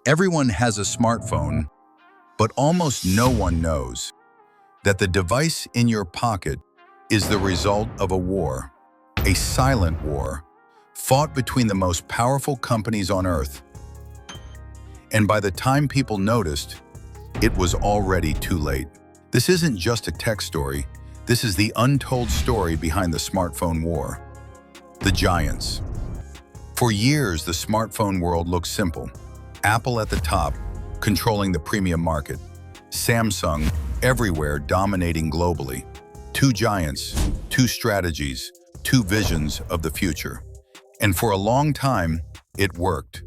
Everyone has a smartphone, but almost no one knows that the device in your pocket is the result of a war, a silent war, fought between the most powerful companies on Earth. And by the time people noticed, it was already too late. This isn't just a tech story. This is the untold story behind the smartphone war. The giants. For years, the smartphone world looked simple. Apple at the top, controlling the premium market. Samsung everywhere, dominating globally. Two giants, two strategies, two visions of the future. And for a long time, it worked.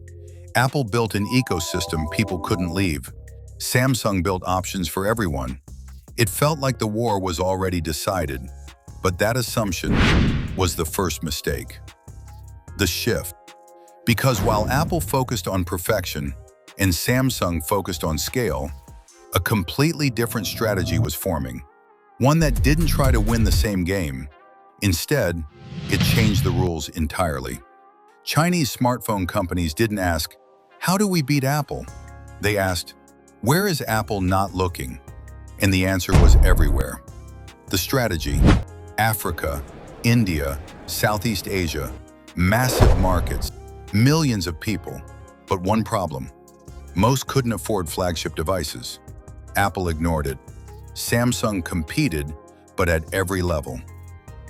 Apple built an ecosystem people couldn't leave. Samsung built options for everyone. It felt like the war was already decided, but that assumption was the first mistake. The shift. Because while Apple focused on perfection and Samsung focused on scale, a completely different strategy was forming. One that didn't try to win the same game. Instead, it changed the rules entirely. Chinese smartphone companies didn't ask, "How do we beat Apple?" They asked, "Where is Apple not looking?" And the answer was everywhere. The strategy: Africa, India, Southeast Asia, massive markets, millions of people. But one problem: most couldn't afford flagship devices. Apple ignored it. Samsung competed, but at every level.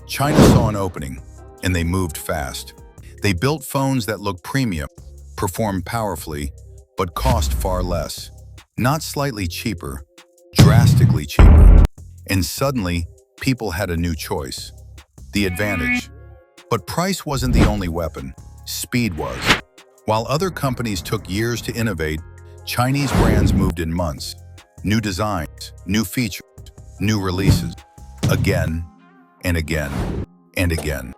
China saw an opening, and they moved fast. They built phones that looked premium, performed powerfully, but cost far less. Not slightly cheaper, drastically cheaper. And suddenly, people had a new choice. The advantage. But price wasn't the only weapon. Speed was. While other companies took years to innovate, Chinese brands moved in months. New designs, new features, new releases. Again and again and again.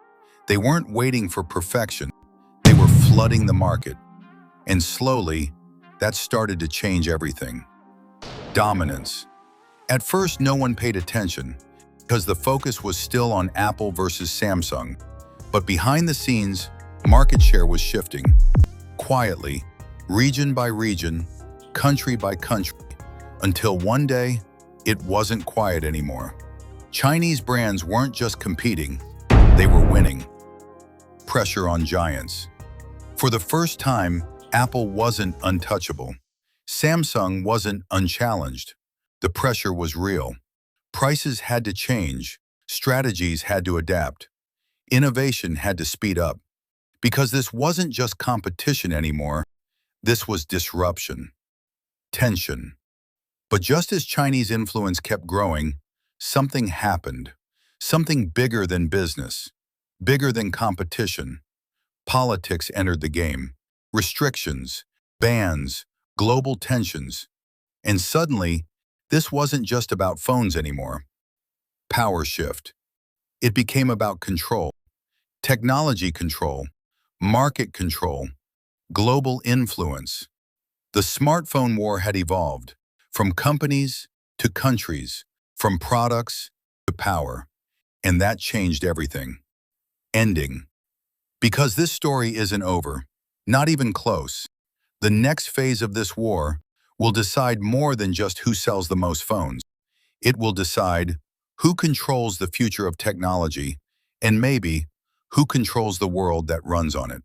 They weren't waiting for perfection. They were flooding the market. And slowly, that started to change everything. Dominance. At first, no one paid attention because the focus was still on Apple versus Samsung. But behind the scenes, market share was shifting. Quietly, region by region, country by country, until one day, it wasn't quiet anymore. Chinese brands weren't just competing, they were winning. Pressure on giants. For the first time, Apple wasn't untouchable. Samsung wasn't unchallenged. The pressure was real. Prices had to change. Strategies had to adapt. Innovation had to speed up. Because this wasn't just competition anymore, this was disruption. Tension. But just as Chinese influence kept growing, something happened. Something bigger than business. Bigger than competition. Politics entered the game. Restrictions, bans, global tensions. And suddenly, this wasn't just about phones anymore. Power shift. It became about control. Technology control. Market control. Global influence. The smartphone war had evolved from companies to countries, from products to power. And that changed everything. Ending. Because this story isn't over, not even close. The next phase of this war will decide more than just who sells the most phones. It will decide who controls the future of technology and maybe who controls the world that runs on it.